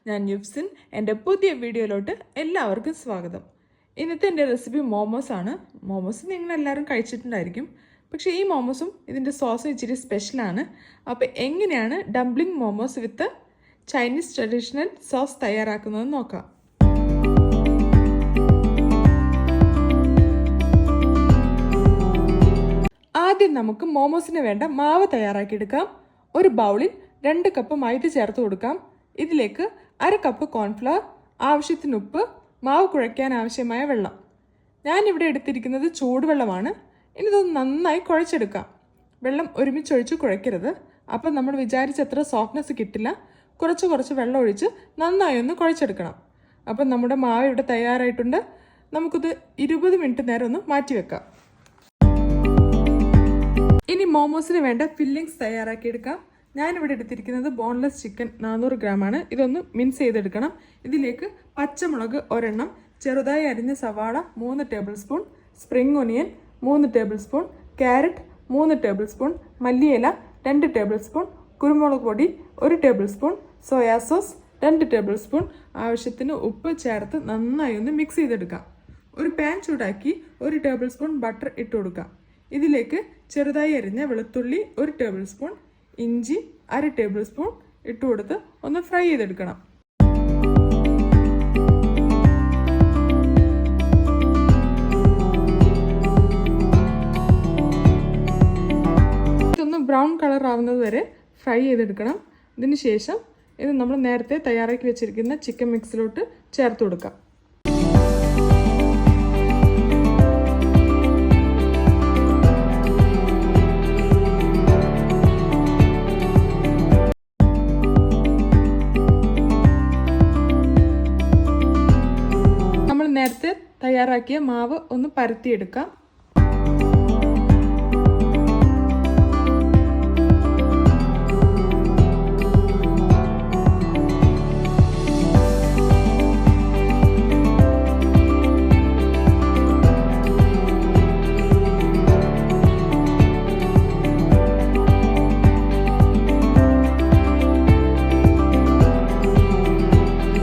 ഞാൻ യുഫ്സിൻ. എൻ്റെ പുതിയ വീഡിയോയിലോട്ട് എല്ലാവർക്കും സ്വാഗതം. ഇന്നത്തെ എൻ്റെ റെസിപ്പി മോമോസ് ആണ്. മോമോസ് നിങ്ങളെല്ലാവരും കഴിച്ചിട്ടുണ്ടായിരിക്കും. പക്ഷേ ഈ മോമോസും ഇതിൻ്റെ സോസും ഇച്ചിരി സ്പെഷ്യലാണ്. അപ്പോൾ എങ്ങനെയാണ് ഡംപ്ലിംഗ് മോമോസ് വിത്ത് ചൈനീസ് ട്രഡീഷണൽ സോസ് തയ്യാറാക്കുന്നതെന്ന് നോക്കാം. ആദ്യം നമുക്ക് മോമോസിന് വേണ്ട മാവ് തയ്യാറാക്കിയെടുക്കാം. ഒരു ബൗളിൽ 2 കപ്പ് മൈദ ചേർത്ത് കൊടുക്കാം. ഇതിലേക്ക് 1/2 കപ്പ് കോൺഫ്ലവർ, ആവശ്യത്തിന് ഉപ്പ്, മാവ് കുഴയ്ക്കാൻ ആവശ്യമായ വെള്ളം. ഞാനിവിടെ എടുത്തിരിക്കുന്നത് ചൂടുവെള്ളമാണ്. ഇനി ഇതൊന്ന് നന്നായി കുഴച്ചെടുക്കാം. വെള്ളം ഒരുമിച്ചൊഴിച്ച് കുഴയ്ക്കരുത്, അപ്പം നമ്മൾ വിചാരിച്ചത്ര സോഫ്റ്റ്നെസ് കിട്ടില്ല. കുറച്ച് വെള്ളം ഒഴിച്ച് നന്നായി ഒന്ന് കുഴച്ചെടുക്കണം. അപ്പം നമ്മുടെ മാവ് ഇവിടെ തയ്യാറായിട്ടുണ്ട്. നമുക്കിത് 20 മിനിറ്റ് നേരം ഒന്ന് മാറ്റി വെക്കാം. ഇനി മോമോസിന് വേണ്ട ഫില്ലിങ്സ് തയ്യാറാക്കിയെടുക്കാം. ഞാനിവിടെ എടുത്തിരിക്കുന്നത് ബോൺലെസ് ചിക്കൻ 400 ഗ്രാമാണ്. ഇതൊന്ന് മിൻസ് ചെയ്തെടുക്കണം. ഇതിലേക്ക് പച്ചമുളക് 1 ചെറുതായി അരിഞ്ഞ സവാള 3 table spoon, spring onion 3 table spoon, carrot 3 table spoon, മല്ലിയില 2 ടേബിൾ സ്പൂൺ, കുരുമുളക് പൊടി 1 table spoon, soya sauce 2 table spoon, ആവശ്യത്തിന് ഉപ്പ് ചേർത്ത് നന്നായി ഒന്ന് മിക്സ് ചെയ്തെടുക്കാം. ഒരു പാൻ ചൂടാക്കി 1 ടേബിൾ സ്പൂൺ ബട്ടർ ഇട്ട് കൊടുക്കാം. ഇതിലേക്ക് ചെറുതായി അരിഞ്ഞ വെളുത്തുള്ളി 1 ടേബിൾ സ്പൂൺ, ഇഞ്ചി 1/2 ടേബിൾ സ്പൂൺ ഇട്ട് കൊടുത്ത് ഒന്ന് ഫ്രൈ ചെയ്തെടുക്കണം. ഇതൊന്ന് ബ്രൗൺ കളർ ആവുന്നത് വരെ ഫ്രൈ ചെയ്തെടുക്കണം. ഇതിന് ശേഷം ഇത് നമ്മൾ നേരത്തെ തയ്യാറാക്കി വെച്ചിരിക്കുന്ന ചിക്കൻ മിക്സിലോട്ട് ചേർത്ത് കൊടുക്കാം. നേരത്തെ തയ്യാറാക്കിയ മാവ് ഒന്ന് പരത്തിയെടുക്കാം.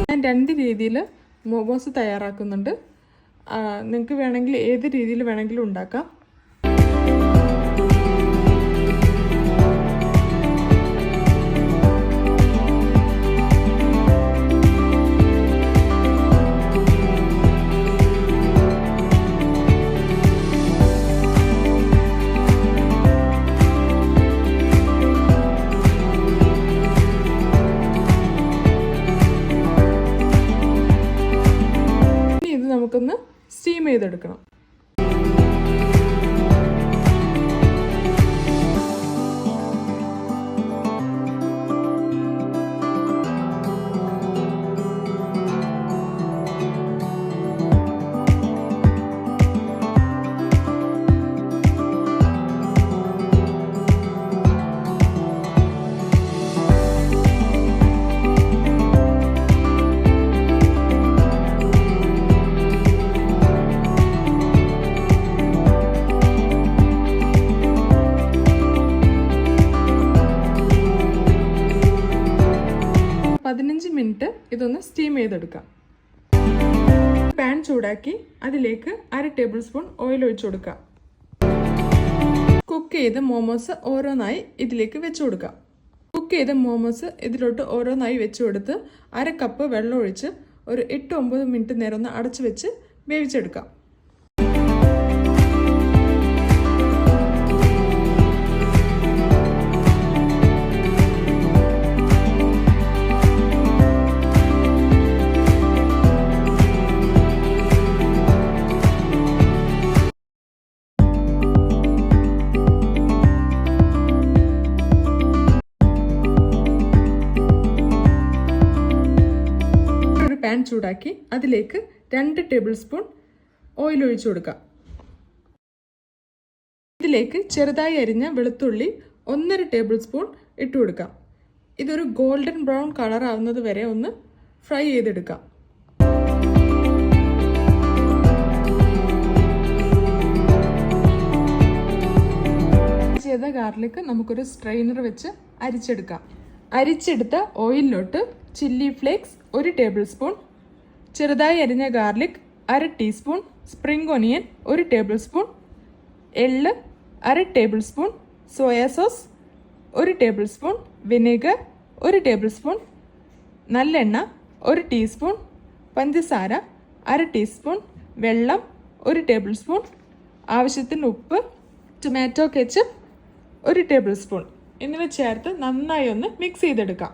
ഞാൻ 2 രീതിയിൽ മോമോസ് തയ്യാറാക്കുന്നുണ്ട്. നിങ്ങൾക്ക് വേണമെങ്കിൽ ഏത് രീതിയിൽ വേണമെങ്കിലും ഉണ്ടാക്കാം. നമുക്കൊന്ന് സ്റ്റീം ചെയ്തെടുക്കണം. മിനിറ്റ് ഇതൊന്ന് സ്റ്റീം ചെയ്തെടുക്കാം. പാൻ ചൂടാക്കി അതിലേക്ക് 1/2 ടേബിൾ സ്പൂൺ ഓയിൽ ഒഴിച്ചു കൊടുക്കാം. കുക്ക് ചെയ്ത മോമോസ് ഓരോന്നായി ഇതിലേക്ക് വെച്ചു കൊടുക്കാം. കുക്ക് ചെയ്ത മോമോസ് ഇതിലോട്ട് ഓരോന്നായി വെച്ചു കൊടുത്ത് 1/2 കപ്പ് വെള്ളം ഒഴിച്ച് ഒരു 8-9 മിനിറ്റ് നേരം ഒന്ന് അടച്ചു വെച്ച് വേവിച്ചെടുക്കാം. പാൻ ചൂടാക്കി അതിലേക്ക് 2 ടേബിൾ സ്പൂൺ ഓയിൽ ഒഴിച്ചു കൊടുക്കാം. ഇതിലേക്ക് ചെറുതായി അരിഞ്ഞ വെളുത്തുള്ളി 1/2 ടേബിൾ സ്പൂൺ ഇട്ട് കൊടുക്കാം. ഇതൊരു ഗോൾഡൻ ബ്രൗൺ കളർ ആവുന്നത് വരെ ഒന്ന് ഫ്രൈ ചെയ്തെടുക്കാം. ചെയ്ത ഗാർലിക് നമുക്കൊരു സ്ട്രെയിനർ വെച്ച് അരിച്ചെടുക്കാം. അരിച്ചെടുത്ത ഓയിലിലോട്ട് ചില്ലി ഫ്ലേക്സ് 1 ടേബിൾ സ്പൂൺ, ചെറുതായി അരിഞ്ഞ garlic 1/2 teaspoon, spring onion 1 table spoon, എള്ള് 1/2 table spoon, soya sauce 1 table spoon, vinegar 1 table spoon, നല്ലെണ്ണ 1 ടീസ്പൂൺ, പഞ്ചസാര 1/2 ടീസ്പൂൺ, വെള്ളം 1 ടേബിൾ സ്പൂൺ, ആവശ്യത്തിന് ഉപ്പ്, ടൊമാറ്റോ കെച്ചപ്പ് 1 ടേബിൾ സ്പൂൺ എന്നിവ ചേർത്ത് നന്നായി ഒന്ന് മിക്സ് ചെയ്തെടുക്കാം.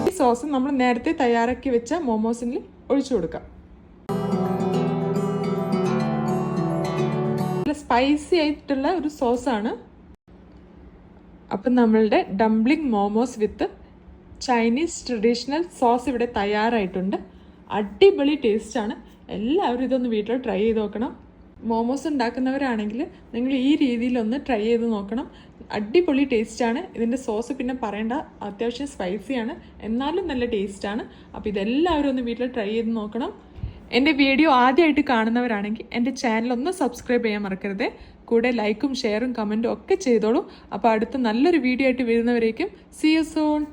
ഈ സോസ് നമ്മൾ നേരത്തെ തയ്യാറാക്കി വെച്ച മോമോസിൽ ഒഴിച്ചു കൊടുക്കാം. നല്ല സ്പൈസി ആയിട്ടുള്ള ഒരു സോസാണ്. അപ്പം നമ്മളുടെ ഡംപ്ലിംഗ് മോമോസ് വിത്ത് ചൈനീസ് ട്രഡീഷണൽ സോസ് ഇവിടെ തയ്യാറായിട്ടുണ്ട്. അടിപൊളി ടേസ്റ്റാണ്. എല്ലാവരും ഇതൊന്ന് വീട്ടിൽ ട്രൈ ചെയ്ത് നോക്കണം. മോമോസ് ഉണ്ടാക്കുന്നവരാണെങ്കിൽ നിങ്ങൾ ഈ രീതിയിലൊന്ന് ട്രൈ ചെയ്ത് നോക്കണം. അടിപൊളി ടേസ്റ്റാണ്. ഇതിൻ്റെ സോസ് പിന്നെ പറയേണ്ട, അത്യാവശ്യം സ്പൈസിയാണ്, എന്നാലും നല്ല ടേസ്റ്റാണ്. അപ്പോൾ ഇതെല്ലാവരും ഒന്ന് വീട്ടിൽ ട്രൈ ചെയ്ത് നോക്കണം. എൻ്റെ വീഡിയോ ആദ്യമായിട്ട് കാണുന്നവരാണെങ്കിൽ എൻ്റെ ചാനലൊന്ന് സബ്സ്ക്രൈബ് ചെയ്യാൻ മറക്കരുത്. കൂടെ ലൈക്കും ഷെയറും കമൻറ്റും ഒക്കെ ചെയ്തോളൂ. അപ്പോൾ അടുത്ത നല്ലൊരു വീഡിയോ ആയിട്ട് വരുന്നവരേക്കും സീ യു സൂൺ.